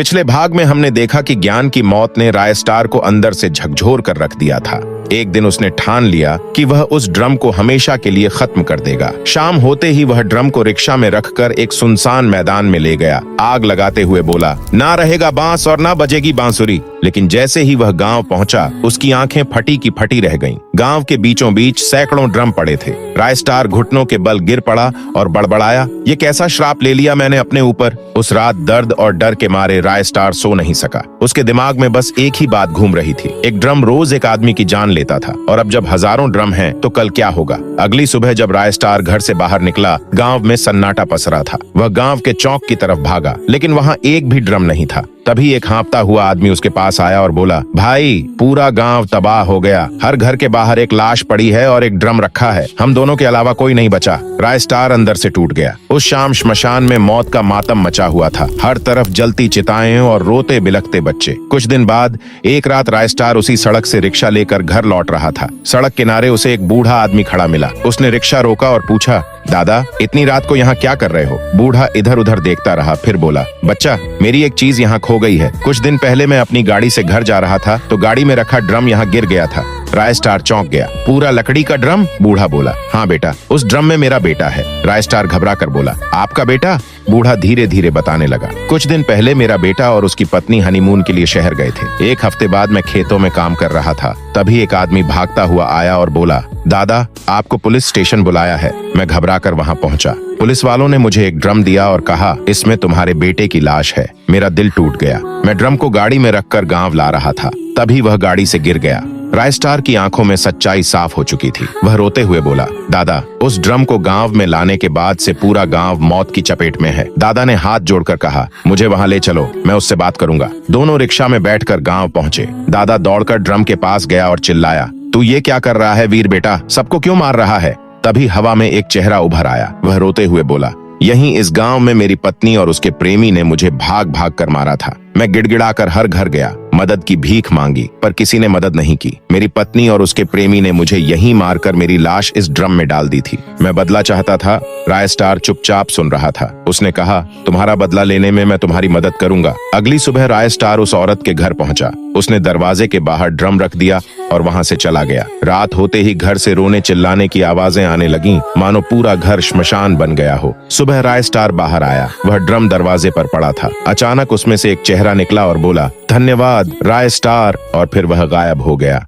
पिछले भाग में हमने देखा कि ज्ञान की मौत ने राय स्टार को अंदर से झकझोर कर रख दिया था। एक दिन उसने ठान लिया कि वह उस ड्रम को हमेशा के लिए खत्म कर देगा। शाम होते ही वह ड्रम को रिक्शा में रखकर एक सुनसान मैदान में ले गया। आग लगाते हुए बोला, ना रहेगा बांस और ना बजेगी बांसुरी। लेकिन जैसे ही वह गांव पहुंचा, उसकी आंखें फटी की फटी रह गईं। गांव के बीचों बीच सैकड़ों ड्रम पड़े थे। राय स्टार घुटनों के बल गिर पड़ा और बड़बड़ाया, ये कैसा श्राप ले लिया मैंने अपने ऊपर। उस रात दर्द और डर के मारे राय स्टार सो नहीं सका। उसके दिमाग में बस एक ही बात घूम रही थी, एक ड्रम रोज एक आदमी की जान लेता था, और अब जब हजारों ड्रम हैं, तो कल क्या होगा। अगली सुबह जब राय स्टार घर से बाहर निकला, गांव में सन्नाटा पसरा था। वह गांव के चौक की तरफ भागा, लेकिन वहां एक भी ड्रम नहीं था। तभी एक हाँफता हुआ आदमी उसके पास आया और बोला, भाई पूरा गांव तबाह हो गया। हर घर के बाहर एक लाश पड़ी है और एक ड्रम रखा है। हम दोनों के अलावा कोई नहीं बचा। राय स्टार अंदर से टूट गया। उस शाम श्मशान में मौत का मातम मचा हुआ था। हर तरफ जलती चिताएं और रोते बिलखते बच्चे। कुछ दिन बाद एक रात राय स्टार उसी सड़क से रिक्शा लेकर घर लौट रहा था। सड़क किनारे उसे एक बूढ़ा आदमी खड़ा मिला। उसने रिक्शा रोका और पूछा, दादा इतनी रात को यहाँ क्या कर रहे हो। बूढ़ा इधर उधर देखता रहा, फिर बोला, बच्चा मेरी एक चीज यहाँ खो गई है। कुछ दिन पहले मैं अपनी गाड़ी से घर जा रहा था, तो गाड़ी में रखा ड्रम यहाँ गिर गया था। राय स्टार चौंक गया। पूरा लकड़ी का ड्रम? बूढ़ा बोला, हाँ बेटा, उस ड्रम में मेरा बेटा है। राय स्टार घबरा कर बोला, आपका बेटा? बूढ़ा धीरे धीरे बताने लगा, कुछ दिन पहले मेरा बेटा और उसकी पत्नी हनीमून के लिए शहर गए थे। एक हफ्ते बाद मैं खेतों में काम कर रहा था, तभी एक आदमी भागता हुआ आया और बोला, दादा आपको पुलिस स्टेशन बुलाया है। मैं घबरा कर वहाँ पहुँचा। पुलिस वालों ने मुझे एक ड्रम दिया और कहा, इसमें तुम्हारे बेटे की लाश है। मेरा दिल टूट गया। मैं ड्रम को गाड़ी में रखकर गांव ला रहा था, तभी वह गाड़ी से गिर गया। राय स्टार की आंखों में सच्चाई साफ हो चुकी थी। वह रोते हुए बोला, दादा उस ड्रम को गांव में लाने के बाद से पूरा गांव मौत की चपेट में है। दादा ने हाथ जोड़कर कहा, मुझे वहां ले चलो, मैं उससे बात करूंगा। दोनों रिक्शा में बैठकर गांव पहुंचे। दादा दौड़कर ड्रम के पास गया और चिल्लाया, तू ये क्या कर रहा है वीर बेटा, सबको क्यों मार रहा है। तभी हवा में एक चेहरा उभर आया। वह रोते हुए बोला, यहीं इस गांव में मेरी पत्नी और उसके प्रेमी ने मुझे भाग भाग कर मारा था। मैं गिड़गिड़ाकर हर घर गया, मदद की भीख मांगी, पर किसी ने मदद नहीं की। मेरी पत्नी और उसके प्रेमी ने मुझे यहीं मारकर मेरी लाश इस ड्रम में डाल दी थी। मैं बदला चाहता था। राय स्टार चुपचाप सुन रहा था। उसने कहा, तुम्हारा बदला लेने में मैं तुम्हारी मदद करूंगा। अगली सुबह राय स्टार उस औरत के घर पहुंचा। उसने दरवाजे के बाहर ड्रम रख दिया और वहां से चला गया। रात होते ही घर से रोने चिल्लाने की आवाजें आने लगीं, मानो पूरा घर श्मशान बन गया हो। सुबह राय स्टार बाहर आया। वह ड्रम दरवाजे पर पड़ा था। अचानक उसमें से एक चेहरा निकला और बोला, धन्यवाद राय स्टार, और फिर वह गायब हो गया।